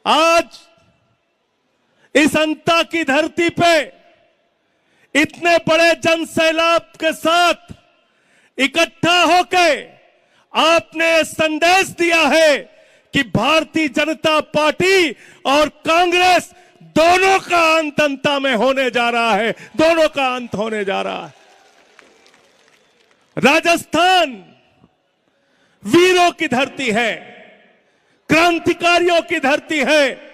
आज इस अंता की धरती पे इतने बड़े जन सैलाब के साथ इकट्ठा होकर आपने संदेश दिया है कि भारतीय जनता पार्टी और कांग्रेस दोनों का अंत अंता में होने जा रहा है, दोनों का अंत होने जा रहा है। राजस्थान वीरों की धरती है, क्रांतिकारियों की धरती है।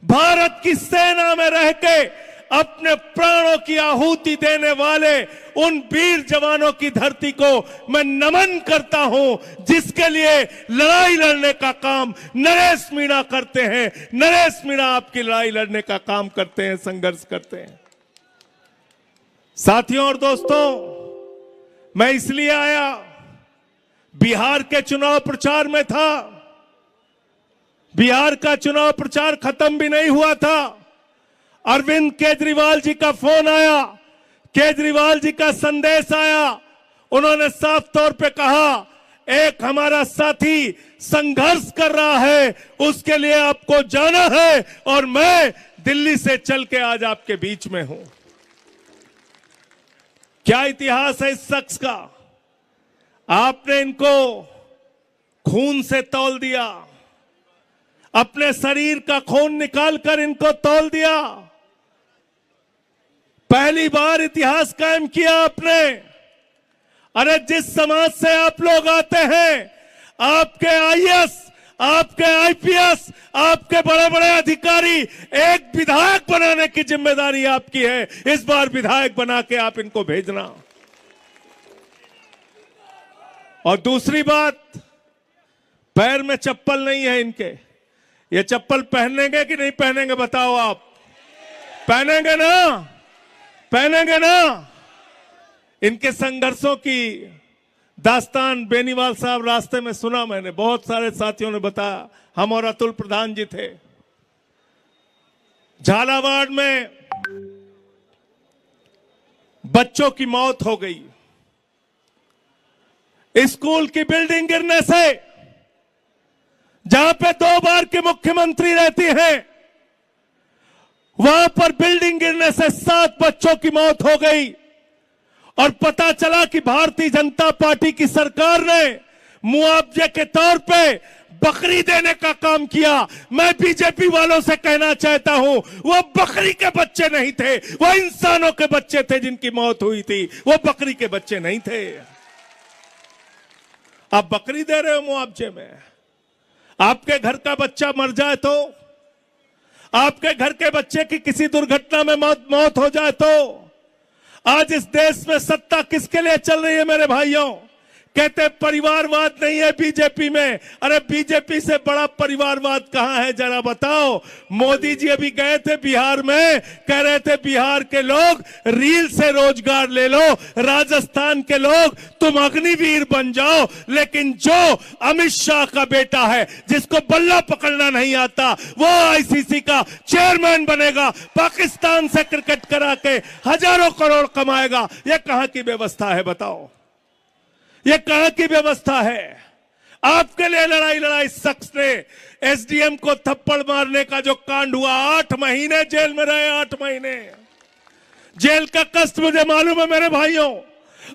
भारत की सेना में रह के अपने प्राणों की आहुति देने वाले उन वीर जवानों की धरती को मैं नमन करता हूं, जिसके लिए लड़ाई लड़ने का काम नरेश मीणा करते हैं। नरेश मीणा आपकी लड़ाई लड़ने का काम करते हैं, संघर्ष करते हैं। साथियों और दोस्तों, मैं इसलिए आया, बिहार के चुनाव प्रचार में था। बिहार का चुनाव प्रचार खत्म भी नहीं हुआ था, अरविंद केजरीवाल जी का फोन आया, केजरीवाल जी का संदेश आया। उन्होंने साफ तौर पे कहा, एक हमारा साथी संघर्ष कर रहा है, उसके लिए आपको जाना है और मैं दिल्ली से चल के आज आपके बीच में हूं। क्या इतिहास है इस शख्स का। आपने इनको खून से तौल दिया, अपने शरीर का खून निकालकर इनको तौल दिया। पहली बार इतिहास कायम किया आपने। अरे जिस समाज से आप लोग आते हैं, आपके आईएएस, आपके आईपीएस, आपके बड़े बड़े अधिकारी, एक विधायक बनाने की जिम्मेदारी आपकी है। इस बार विधायक बना के आप इनको भेजना। और दूसरी बात, पैर में चप्पल नहीं है इनके। ये चप्पल पहनेंगे कि नहीं पहनेंगे बताओ आप? पहनेंगे ना? पहनेंगे ना? इनके संघर्षों की दास्तान बेनीवाल साहब रास्ते में सुना मैंने, बहुत सारे साथियों ने बताया। हम और अतुल प्रधान जी थे झालावाड़ में, बच्चों की मौत हो गई स्कूल की बिल्डिंग गिरने से, जहां पे 2 बार के मुख्यमंत्री रहती हैं, वहां पर बिल्डिंग गिरने से 7 बच्चों की मौत हो गई। और पता चला कि भारतीय जनता पार्टी की सरकार ने मुआवजे के तौर पे बकरी देने का काम किया। मैं बीजेपी वालों से कहना चाहता हूं, वो बकरी के बच्चे नहीं थे, वो इंसानों के बच्चे थे जिनकी मौत हुई थी, वो बकरी के बच्चे नहीं थे। आप बकरी दे रहे हो मुआवजे में। आपके घर का बच्चा मर जाए तो, आपके घर के बच्चे की किसी दुर्घटना में मौत हो जाए तो, आज इस देश में सत्ता किसके लिए चल रही है मेरे भाइयों? कहते परिवारवाद नहीं है बीजेपी में। अरे बीजेपी से बड़ा परिवारवाद कहां है जरा बताओ। मोदी जी अभी गए थे बिहार में, कह रहे थे बिहार के लोग रील से रोजगार ले लो, राजस्थान के लोग तुम अग्निवीर बन जाओ। लेकिन जो अमित शाह का बेटा है, जिसको बल्ला पकड़ना नहीं आता, वो आईसीसी का चेयरमैन बनेगा, पाकिस्तान से क्रिकेट करा के हजारों करोड़ कमाएगा। यह कहां की व्यवस्था है बताओ? ये कहां की व्यवस्था है? आपके लिए लड़ाई शख्स ने एसडीएम को थप्पड़ मारने का जो कांड हुआ, 8 महीने जेल में रहे। 8 महीने जेल का कष्ट मुझे मालूम है मेरे भाइयों।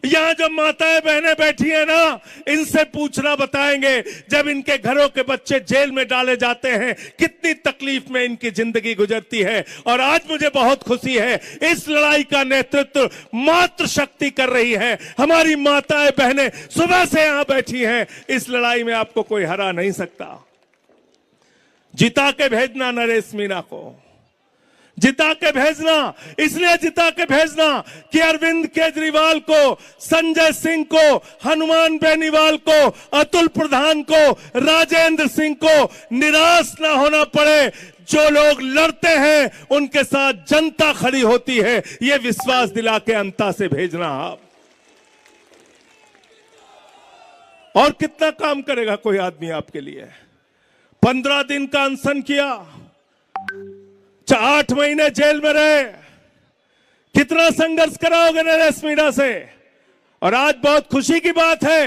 यहां जो माताएं बहनें बैठी हैं ना, इनसे पूछना बताएंगे, जब इनके घरों के बच्चे जेल में डाले जाते हैं, कितनी तकलीफ में इनकी जिंदगी गुजरती है। और आज मुझे बहुत खुशी है, इस लड़ाई का नेतृत्व मातृशक्ति कर रही है। हमारी माताएं बहनें सुबह से यहां बैठी हैं। इस लड़ाई में आपको कोई हरा नहीं सकता। जिता के भेजना नरेश मीणा को, जिता के भेजना। इसलिए जिता के भेजना कि अरविंद केजरीवाल को, संजय सिंह को, हनुमान बेनीवाल को, अतुल प्रधान को, राजेंद्र सिंह को निराश ना होना पड़े। जो लोग लड़ते हैं उनके साथ जनता खड़ी होती है, यह विश्वास दिला के अंता से भेजना आप। और कितना काम करेगा कोई आदमी आपके लिए? 15 दिन का अनशन किया, 8 महीने जेल में रहे, कितना संघर्ष कराओगे नरेश मीणा से? और आज बहुत खुशी की बात है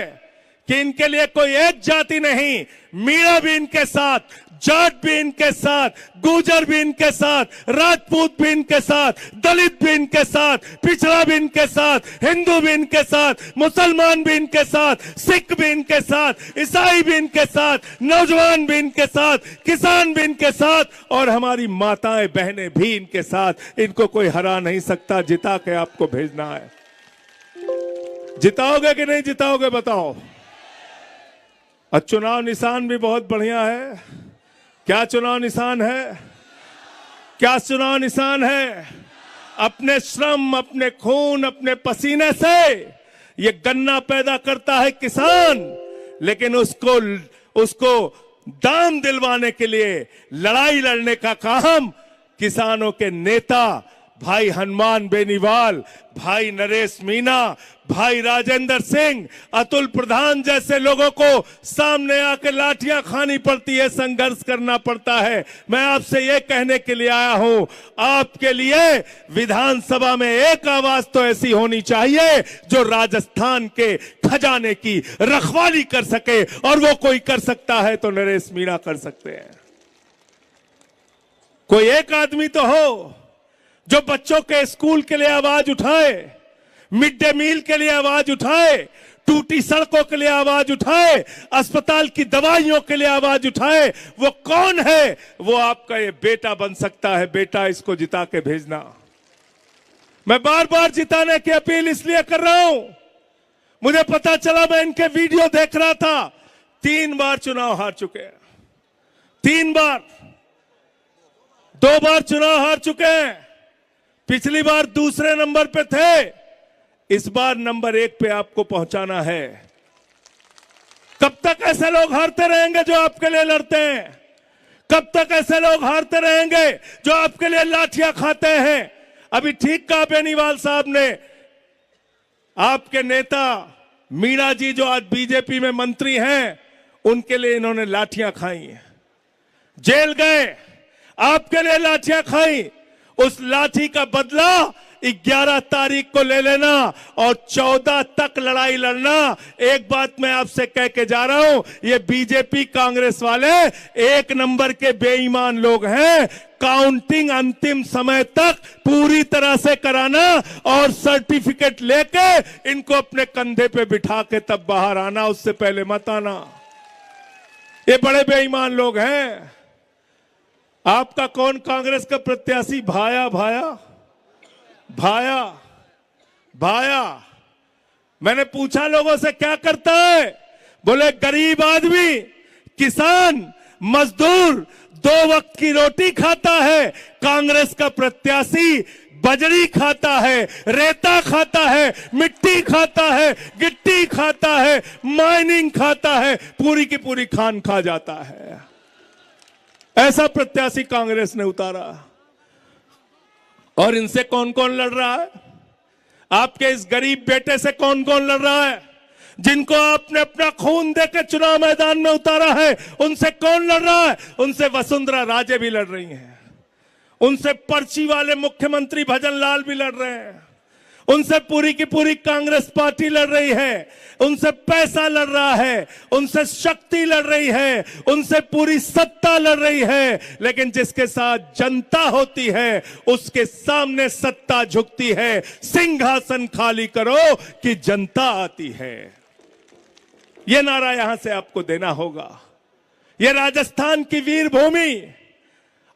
कि इनके लिए कोई एक जाति नहीं, मीणा भी इनके साथ, जाट भी इनके साथ, गुर्जर भी इनके साथ, राजपूत भी इनके साथ, दलित भी इनके साथ, पिछड़ा भी इनके साथ, हिंदू भी इनके साथ, मुसलमान भी इनके साथ, सिख भी इनके साथ, ईसाई भी इनके साथ, नौजवान भी इनके साथ, किसान भी इनके साथ और हमारी माताएं बहनें भी इनके साथ। इनको कोई हरा नहीं सकता। जिता के आपको भेजना है। जिताओगे कि नहीं जिताओगे बताओ। और चुनाव निशान भी बहुत बढ़िया है। क्या चुनाव निशान है? क्या चुनाव निशान है? अपने श्रम, अपने खून, अपने पसीने से ये गन्ना पैदा करता है किसान, लेकिन उसको दाम दिलवाने के लिए लड़ाई लड़ने का काम किसानों के नेता भाई हनुमान बेनीवाल, भाई नरेश मीणा, भाई राजेंद्र सिंह, अतुल प्रधान जैसे लोगों को सामने आकर लाठियां खानी पड़ती है, संघर्ष करना पड़ता है। मैं आपसे ये कहने के लिए आया हूं, आपके लिए विधानसभा में एक आवाज तो ऐसी होनी चाहिए जो राजस्थान के खजाने की रखवाली कर सके, और वो कोई कर सकता है तो नरेश मीणा कर सकते हैं। कोई एक आदमी तो हो जो बच्चों के स्कूल के लिए आवाज उठाए, मिड डे मील के लिए आवाज उठाए, टूटी सड़कों के लिए आवाज उठाए, अस्पताल की दवाइयों के लिए आवाज उठाए। वो कौन है? वो आपका ये बेटा बन सकता है। बेटा, इसको जिता के भेजना। मैं बार बार जिताने की अपील इसलिए कर रहा हूं, मुझे पता चला, मैं इनके वीडियो देख रहा था, 3 बार चुनाव हार चुके हैं। 3 बार, 2 बार चुनाव हार चुके हैं। पिछली बार दूसरे नंबर पे थे, इस बार नंबर 1 पे आपको पहुंचाना है। कब तक ऐसे लोग हारते रहेंगे जो आपके लिए लड़ते हैं? कब तक ऐसे लोग हारते रहेंगे जो आपके लिए लाठियां खाते हैं? अभी ठीक कहा बेनीवाल साहब ने, आपके नेता मीणा जी जो आज बीजेपी में मंत्री हैं, उनके लिए इन्होंने लाठियां खाई, जेल गए, आपके लिए लाठियां खाई। उस लाठी का बदला 11 तारीख को ले लेना और 14 तक लड़ाई लड़ना। एक बात मैं आपसे कह के जा रहा हूं, ये बीजेपी कांग्रेस वाले 1 नंबर के बेईमान लोग हैं। काउंटिंग अंतिम समय तक पूरी तरह से कराना और सर्टिफिकेट लेके इनको अपने कंधे पे बिठा के तब बाहर आना, उससे पहले मत आना। ये बड़े बेईमान लोग हैं। आपका कौन कांग्रेस का प्रत्याशी? भाया भाया भाया भाया। मैंने पूछा लोगों से क्या करता है, बोले गरीब आदमी, किसान, मजदूर 2 वक्त की रोटी खाता है। कांग्रेस का प्रत्याशी बजरी खाता है, रेता खाता है, मिट्टी खाता है, गिट्टी खाता है, माइनिंग खाता है, पूरी की पूरी खान खा जाता है। ऐसा प्रत्याशी कांग्रेस ने उतारा। और इनसे कौन कौन लड़ रहा है? आपके इस गरीब बेटे से कौन कौन लड़ रहा है? जिनको आपने अपना खून देकर चुनाव मैदान में उतारा है, उनसे कौन लड़ रहा है? उनसे वसुंधरा राजे भी लड़ रही हैं, उनसे पर्ची वाले मुख्यमंत्री भजन लाल भी लड़ रहे हैं, उनसे पूरी की पूरी कांग्रेस पार्टी लड़ रही है, उनसे पैसा लड़ रहा है, उनसे शक्ति लड़ रही है, उनसे पूरी सत्ता लड़ रही है। लेकिन जिसके साथ जनता होती है उसके सामने सत्ता झुकती है। सिंहासन खाली करो कि जनता आती है। यह नारा यहां से आपको देना होगा। यह राजस्थान की वीर भूमि,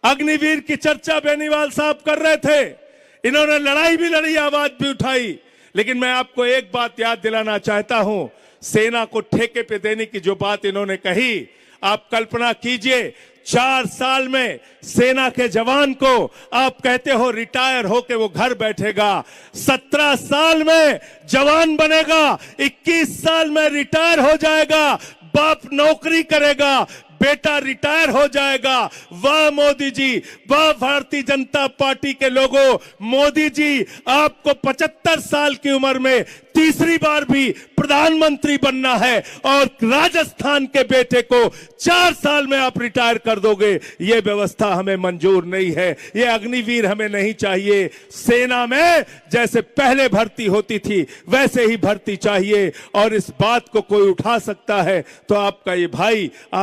अग्निवीर की चर्चा बेनीवाल साहब कर रहे थे। इन्होंने लड़ाई भी लड़ी, आवाज भी उठाई। लेकिन मैं आपको एक बात याद दिलाना चाहता हूं, सेना को ठेके पे देने की जो बात इन्होंने कही, आप कल्पना कीजिए 4 साल में सेना के जवान को आप कहते हो रिटायर होके वो घर बैठेगा। 17 साल में जवान बनेगा, 21 साल में रिटायर हो जाएगा, बाप नौकरी करेगा, बेटा रिटायर हो जाएगा। वाह मोदी जी, वाह भारतीय जनता पार्टी के लोगों, मोदी जी आपको 75 साल की उम्र में तीसरी बार भी प्रधानमंत्री बनना है और राजस्थान के बेटे को 4 साल में आप रिटायर कर दोगे। यह व्यवस्था हमें मंजूर नहीं है। ये अग्निवीर हमें नहीं चाहिए। सेना में जैसे पहले भर्ती होती थी वैसे ही भर्ती चाहिए। और इस बात को कोई उठा सकता है तो आपका ये भाई आप